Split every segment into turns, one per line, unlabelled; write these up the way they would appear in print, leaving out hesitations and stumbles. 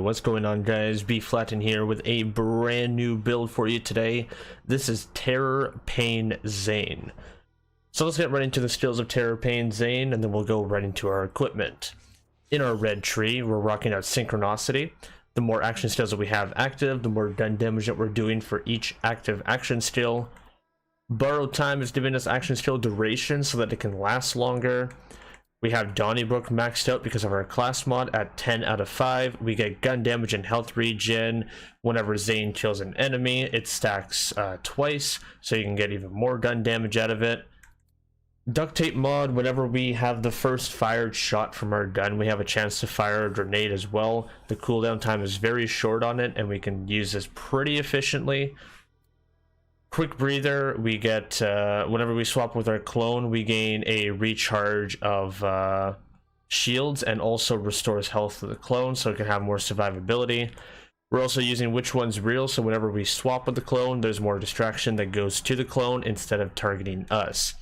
what's going on, guys? Bflattened here with a brand new build for you today. This is Terror Pain Zane. So let's get right into the skills of Terror Pain Zane, and then we'll go right into our equipment. In our red tree, we're rocking out Synchronicity. The more action skills that we have active, the more gun damage that we're doing for each active action skill. Borrowed Time is giving us action skill duration so that it can last longer. We have Donnybrook maxed out because of our class mod at 10 out of 5. We get gun damage and health regen whenever Zane kills an enemy. It stacks twice, so you can get even more gun damage out of it. Duct tape mod, whenever we have the first fired shot from our gun, we have a chance to fire a grenade as well. The cooldown time is very short on it, and we can use this pretty efficiently. Quick breather, we get whenever we swap with our clone, we gain a recharge of shields and also restores health to the clone so it can have more survivability. We're also using which one's real, so whenever we swap with the clone, there's more distraction that goes to the clone instead of targeting us.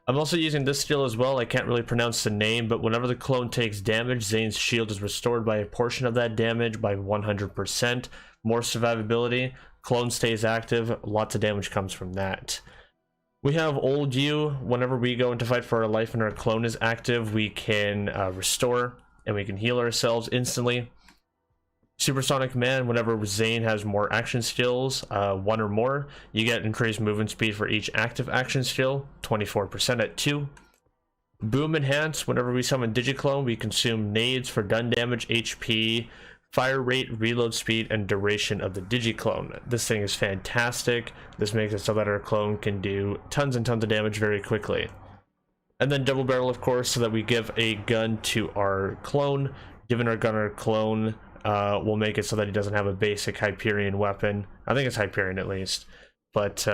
I'm also using this skill as well. I can't really pronounce the name, but whenever the clone takes damage, Zane's shield is restored by a portion of that damage by 100%. More survivability. Clone stays active. Lots of damage comes from that. We have Old You. Whenever we go into fight for our life and our clone is active, we can restore and we can heal ourselves instantly. Supersonic Man, whenever Zane has more action skills, one or more, you get increased movement speed for each active action skill, 24% at 2. Boom Enhance, whenever we summon Digiclone, we consume nades for gun damage, HP, fire rate, reload speed, and duration of the Digiclone. This thing is fantastic. This makes it so that our clone can do tons and tons of damage very quickly. And then Double Barrel, of course, so that we give a gun to our clone. Giving our gun our clone will make it so that he doesn't have a basic Hyperion weapon. I think it's Hyperion at least. But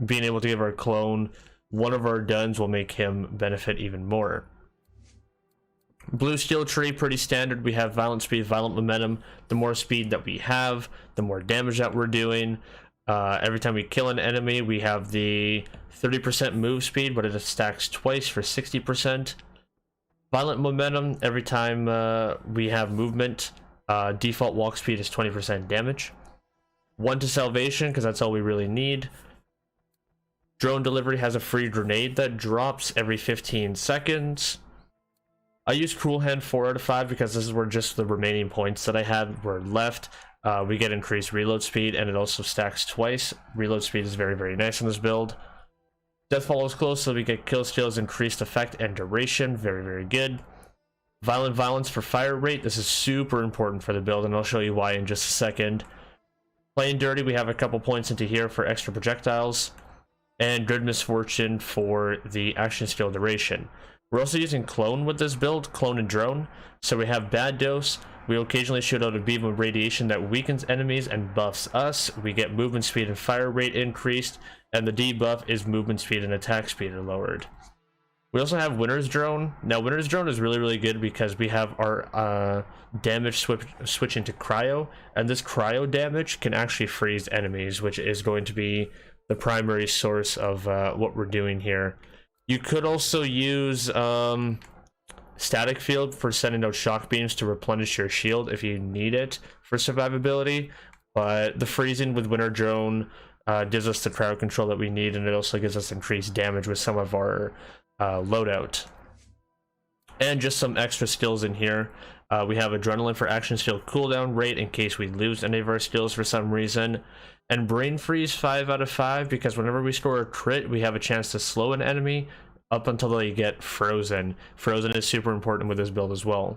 being able to give our clone one of our guns will make him benefit even more. Blue skill tree, pretty standard. We have violent speed, violent momentum. The more speed that we have, the more damage that we're doing. Every time we kill an enemy, we have the 30% move speed, but it stacks twice for 60%. Violent momentum, every time we have movement, default walk speed is 20% damage. 1 to salvation, because that's all we really need. Drone delivery has a free grenade that drops every 15 seconds. I use Cool Hand 4 out of 5 because this is where just the remaining points that I had were left. We get increased reload speed, and it also stacks twice. Reload speed is very, very nice in this build. Death follows close, so we get kill skills, increased effect and duration. Very, very good. Violent Violence for fire rate. This is super important for the build, and I'll show you why in just a second. Playing Dirty, we have a couple points into here for extra projectiles. And Good Misfortune for the action skill duration. We're also using Clone with this build, Clone and Drone. So we have Bad Dose. We occasionally shoot out a beam of radiation that weakens enemies and buffs us. We get movement speed and fire rate increased, and the debuff is movement speed and attack speed are lowered. We also have Winter's Drone. Now, Winter's Drone is really, really good because we have our damage switch into Cryo, and this Cryo damage can actually freeze enemies, which is going to be the primary source of what we're doing here. You could also use Static Field for sending out shock beams to replenish your shield if you need it for survivability, but the freezing with Winter Drone gives us the crowd control that we need, and it also gives us increased damage with some of our loadout. And just some extra skills in here. We have Adrenaline for action skill cooldown rate in case we lose any of our skills for some reason. And Brain Freeze 5 out of 5 because whenever we score a crit, we have a chance to slow an enemy up until they get frozen. Frozen is super important with this build as well.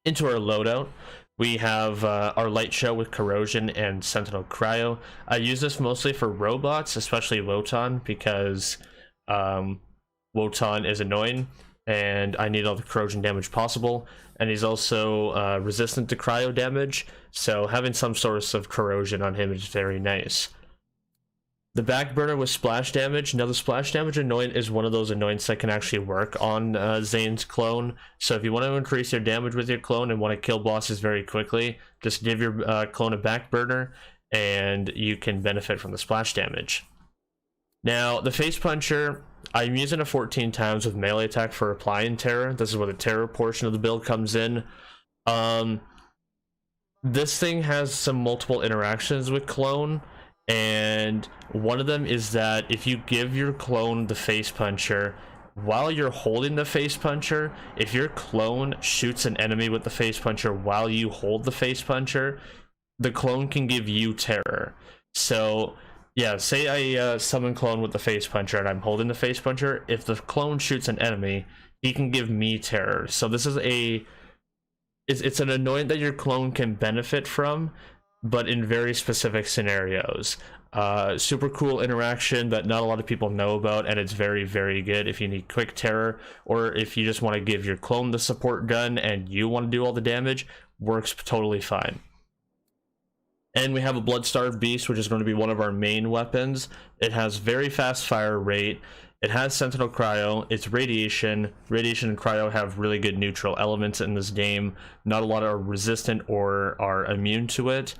Into our loadout, we have our Light Shell with Corrosion and Sentinel Cryo. I use this mostly for robots, especially Wotan, because Wotan is annoying and I need all the corrosion damage possible, and he's also resistant to cryo damage, so having some source of corrosion on him is very nice. The Backburner with splash damage. Now the splash damage annoyance is one of those annoyances that can actually work on Zane's clone, so if you want to increase your damage with your clone and want to kill bosses very quickly, just give your clone a Backburner and you can benefit from the splash damage. Now the Face Puncher, I'm using it 14 times with melee attack for applying terror. This is where the terror portion of the build comes in. this thing has some multiple interactions with clone, and one of them is that if you give your clone the face puncher while you're holding the face puncher, if your clone shoots an enemy with the face puncher while you hold the face puncher, the clone can give you terror. So yeah, say I summon clone with the face puncher and I'm holding the face puncher. If the clone shoots an enemy, he can give me terror. So this is it's an annoyance that your clone can benefit from, but in very specific scenarios. Super cool interaction that not a lot of people know about, and it's very, very good if you need quick terror, or if you just want to give your clone the support gun and you want to do all the damage. Works totally fine. And we have a Blood-Starved Beast, which is going to be one of our main weapons. It has very fast fire rate. It has Sentinel Cryo. It's Radiation. Radiation and Cryo have really good neutral elements in this game. Not a lot are resistant or are immune to it.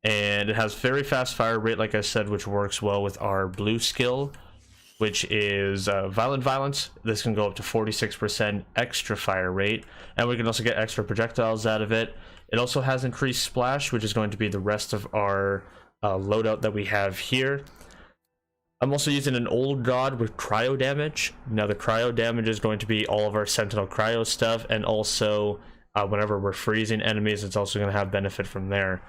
And it has very fast fire rate, like I said, which works well with our blue skill, which is Violent Violence. This can go up to 46% extra fire rate, and we can also get extra projectiles out of it. It also has increased splash, which is going to be the rest of our loadout that we have here. I'm also using an old god with cryo damage. Now the cryo damage is going to be all of our Sentinel Cryo stuff, and also whenever we're freezing enemies, it's also going to have benefit from there.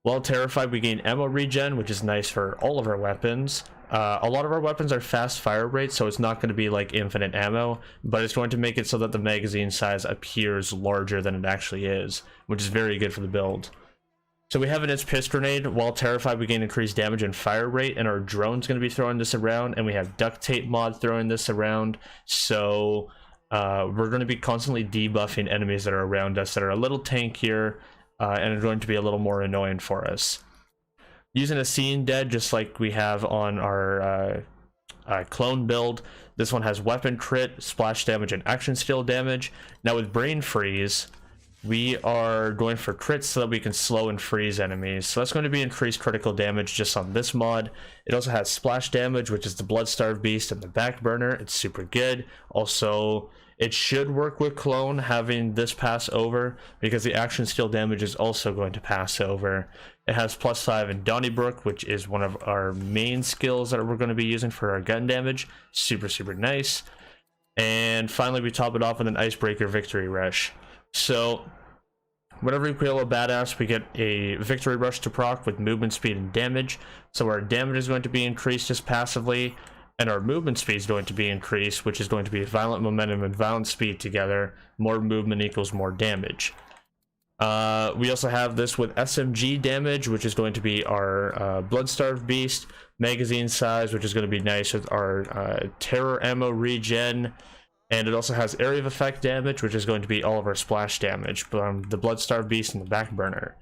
While terrified, we gain ammo regen, which is nice for all of our weapons. A lot of our weapons are fast fire rate, so it's not going to be like infinite ammo, but it's going to make it so that the magazine size appears larger than it actually is, which is very good for the build. So we have an It's Piss Grenade. While terrified, we gain increased damage and fire rate, and our drone's going to be throwing this around, and we have Duct Tape mod throwing this around, so we're going to be constantly debuffing enemies that are around us that are a little tankier, and are going to be a little more annoying for us. Using a Seeing Dead, just like we have on our clone build, this one has weapon crit, splash damage, and action steal damage. Now with Brain Freeze, we are going for crits so that we can slow and freeze enemies. So that's going to be increased critical damage just on this mod. It also has splash damage, which is the Blood-Starved Beast and the Backburner. It's super good. Also, it should work with clone having this pass over, because the action steal damage is also going to pass over. It has +5 in Donnybrook, which is one of our main skills that we're going to be using for our gun damage. Super, super nice. And finally, we top it off with an Icebreaker Victory Rush. So whenever we kill a badass, we get a Victory Rush to proc with movement speed and damage. So our damage is going to be increased just passively, and our movement speed is going to be increased, which is going to be violent momentum and violent speed together. More movement equals more damage. We also have this with SMG damage, which is going to be our Blood-Starved Beast. Magazine size, which is going to be nice with our Terror ammo regen. And it also has area of effect damage, which is going to be all of our splash damage from the Blood-Starved Beast and the Backburner.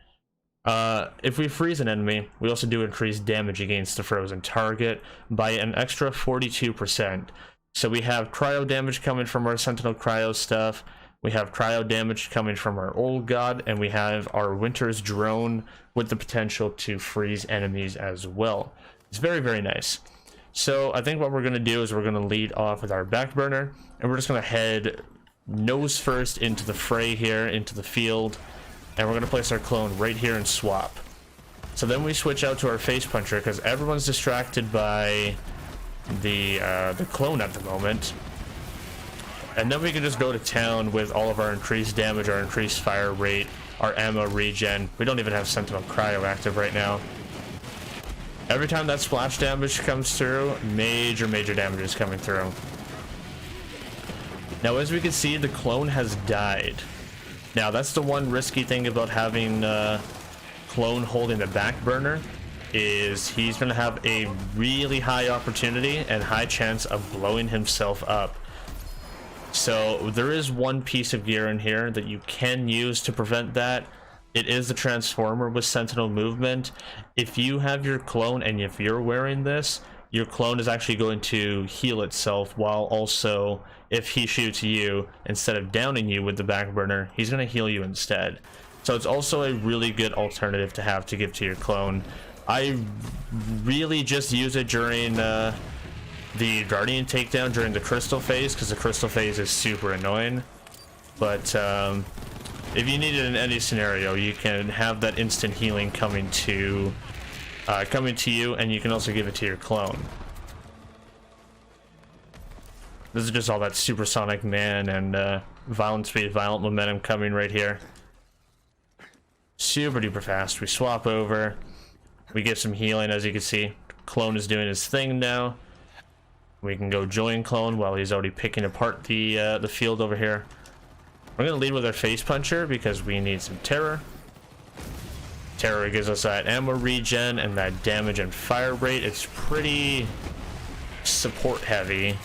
If we freeze an enemy, we also do increase damage against the frozen target by an extra 42%. So we have cryo damage coming from our Sentinel Cryo stuff, we have cryo damage coming from our old god, and we have our Winter's Drone with the potential to freeze enemies as well. It's very, very nice. So I think what we're going to do is we're going to lead off with our Backburner, and we're just going to head nose first into the fray here, into the field. And we're going to place our clone right here and swap. So then we switch out to our face puncher, because everyone's distracted by the clone at the moment. And then we can just go to town with all of our increased damage, our increased fire rate, our ammo regen. We don't even have Sentinel Cryo active right now. Every time that splash damage comes through, major damage is coming through. Now as we can see, the clone has died. Now that's the one risky thing about having clone holding the Backburner, is he's going to have a really high opportunity and high chance of blowing himself up. So there is one piece of gear in here that you can use to prevent that. It is the transformer with sentinel movement. If you have your clone and if you're wearing this, your clone is actually going to heal itself, while also if he shoots you, instead of downing you with the Backburner, he's going to heal you instead. So it's also a really good alternative to have to give to your clone. I really just use it during the Guardian takedown during the crystal phase, because the crystal phase is super annoying. But if you need it in any scenario, you can have that instant healing coming to you, and you can also give it to your clone. This is just all that supersonic man and violent speed, violent momentum coming right here. Super duper fast. We swap over. We get some healing, as you can see. Clone is doing his thing now. We can go join clone while he's already picking apart the field over here. We're gonna lead with our face puncher because we need some terror. Terror gives us that ammo regen and that damage and fire rate. It's pretty support heavy,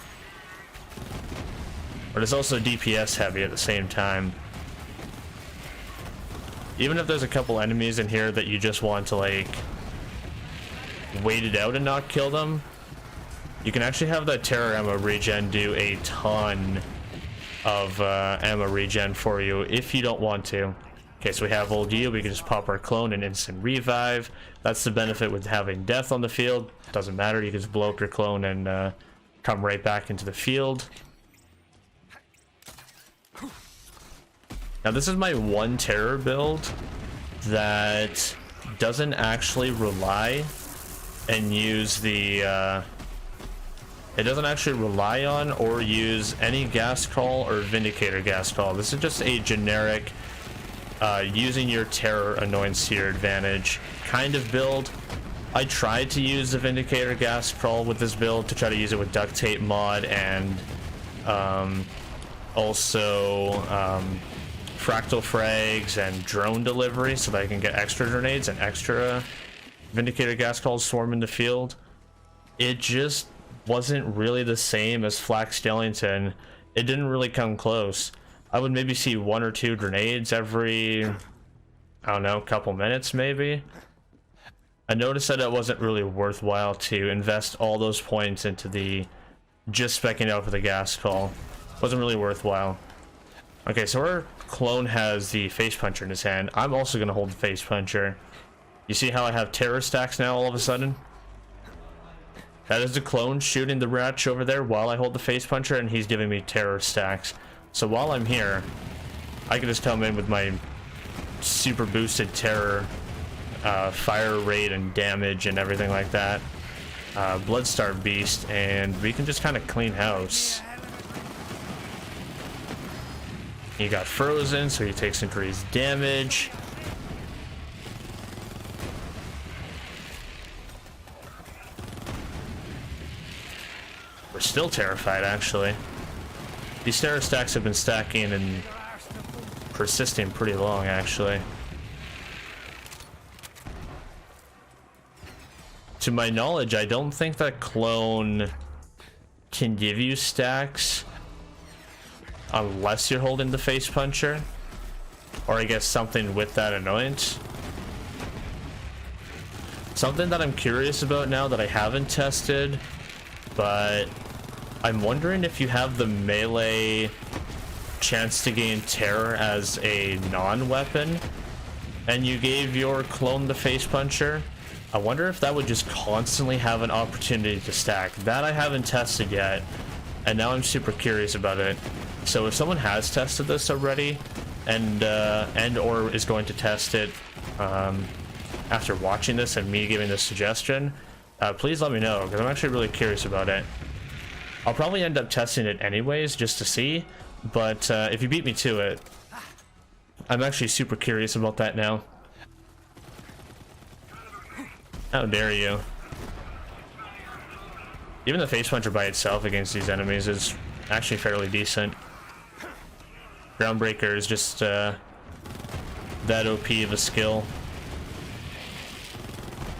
but it's also DPS heavy at the same time. Even if there's a couple enemies in here that you just want to like wait it out and not kill them, you can actually have that terror ammo regen do a ton of ammo regen for you if you don't want to. Okay, so we have old you. We can just pop our clone and instant revive. That's the benefit with having death on the field. Doesn't matter, you can just blow up your clone and come right back into the field. Now this is my one terror build that doesn't actually rely and use the it doesn't actually rely on or use any ghast call or vindicator ghast call. This is just a generic using your terror annoyance to your advantage kind of build. I tried to use the vindicator ghast call with this build to try to use it with duct tape mod and also fractal frags and drone delivery so that I can get extra grenades and extra vindicator ghast calls swarm in the field. It just wasn't really the same as Flak Stellington. It didn't really come close. I would maybe see 1 or 2 grenades every, I don't know, couple minutes maybe. I noticed that it wasn't really worthwhile to invest all those points into the just specking out for the ghast call. Wasn't really worthwhile. Okay, so our clone has the face puncher in his hand. I'm also going to hold the face puncher. You see how I have terror stacks now all of a sudden? That is the clone shooting the wretch over there while I hold the face puncher, and he's giving me terror stacks. So while I'm here, I can just come in with my super boosted terror fire rate and damage and everything like that. Bloodstarved beast, and we can just kind of clean house. He got frozen, so he takes increased damage. We're still terrified, actually. These terror stacks have been stacking and persisting pretty long, actually. To my knowledge, I don't think that clone can give you stacks unless you're holding the face puncher, or I guess something with that annoyance. Something that I'm curious about now that I haven't tested, but I'm wondering if you have the melee chance to gain terror as a non-weapon and you gave your clone the face puncher, I wonder if that would just constantly have an opportunity to stack. That I haven't tested yet, and now I'm super curious about it. So if someone has tested this already and or is going to test it after watching this and me giving this suggestion, please let me know, because I'm actually really curious about it. I'll probably end up testing it anyways just to see, but if you beat me to it, I'm actually super curious about that now. How dare you. Even the face puncher by itself against these enemies is actually fairly decent. Groundbreaker is just that OP of a skill.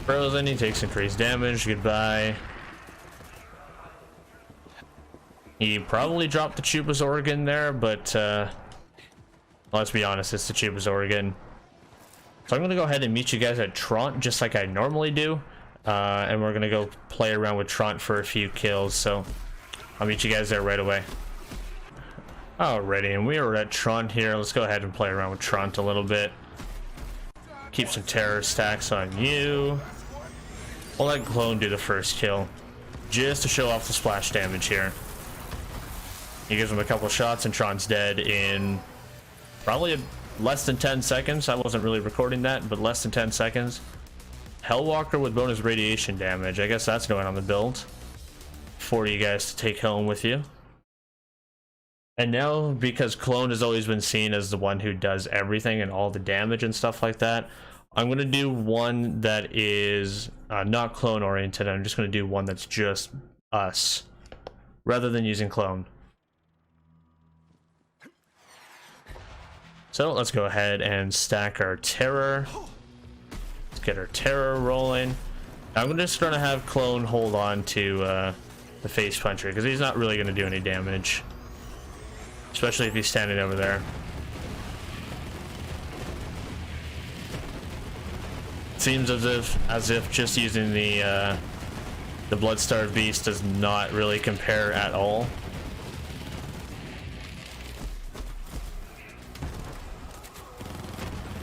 Frozen, he takes increased damage, goodbye. He probably dropped the Chuba's organ there, but let's be honest, it's the Chuba's organ. So I'm gonna go ahead and meet you guys at Tront just like I normally do, and we're gonna go play around with Tront for a few kills, so I'll meet you guys there right away. Alrighty, and we are at Tront here. Let's go ahead and play around with Tront a little bit. Keep some terror stacks on you. We'll let clone do the first kill, just to show off the splash damage here. He gives him a couple shots and Tront's dead in probably less than 10 seconds. I wasn't really recording that, but less than 10 seconds. Hellwalker with bonus radiation damage. I guess that's going on the build for you guys to take home with you. And now, because Clone has always been seen as the one who does everything and all the damage and stuff like that, I'm going to do one that is not Clone oriented. I'm just going to do one that's just us, rather than using Clone. So let's go ahead and stack our Terror. Let's get our Terror rolling. I'm just going to have Clone hold on to the Face Puncher, because he's not really going to do any damage. Especially if he's standing over there. Seems as if just using the Blood-Starved Beast does not really compare at all.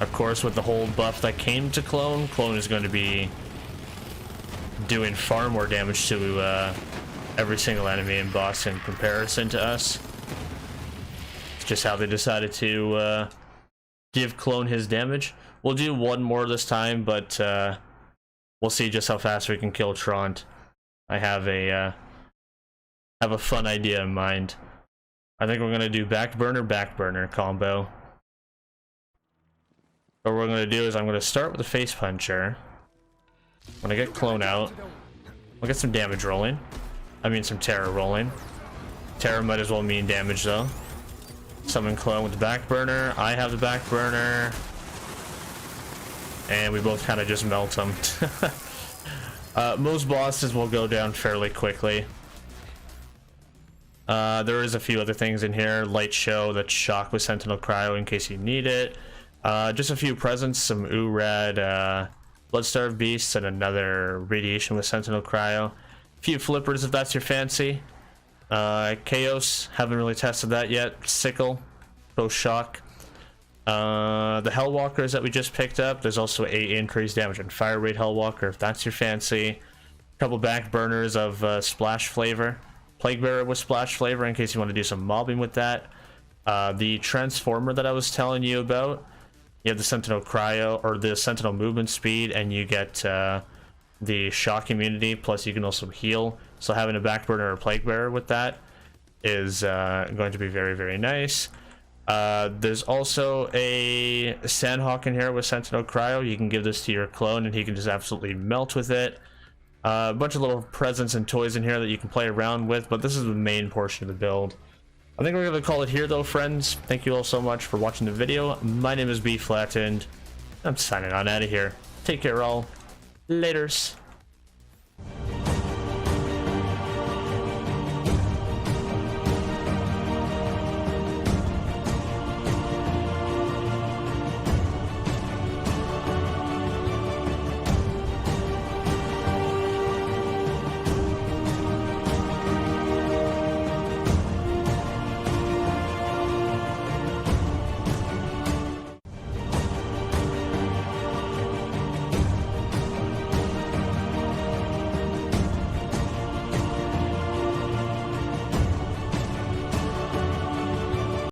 Of course, with the whole buff that came to Clone, Clone is going to be doing far more damage to every single enemy and boss in comparison to us. It's just how they decided to give Clone his damage. We'll do one more this time, but we'll see just how fast we can kill Trant. I have a fun idea in mind. I think we're gonna do backburner combo. What we're gonna do is I'm gonna start with the Face Puncher. I'm gonna get Clone out. We'll get some damage rolling. I mean some Terror rolling. Terror might as well mean damage though. Summon Clone with the backburner. I have the backburner. And we both kind of just melt them. Most bosses will go down fairly quickly. There is a few other things in here. Light Show, that's Shock with Sentinel Cryo in case you need it. Just a few presents, some Urad, Blood-Starved Beasts, and another Radiation with Sentinel Cryo. A few flippers if that's your fancy. Chaos, haven't really tested that yet. Sickle, both Shock. The Hellwalkers that we just picked up, there's also a increased damage and fire rate Hellwalker if that's your fancy. A couple back burners of Splash Flavor. Plague Bearer with Splash Flavor in case you want to do some mobbing with that. The Transformer that I was telling you about, you have the Sentinel Cryo, or the Sentinel Movement Speed, and you get the Shock Immunity, plus you can also heal. So having a back burner or Plague Bearer with that is going to be very, very nice. There's also a Sandhawk in here with Sentinel Cryo. You can give this to your Clone and he can just absolutely melt with it. A bunch of little presents and toys in here that you can play around with, but this is the main portion of the build. I think we're going to call it here though, friends. Thank you all so much for watching the video. My name is Bflattened. I'm signing on out of here. Take care all. Laters.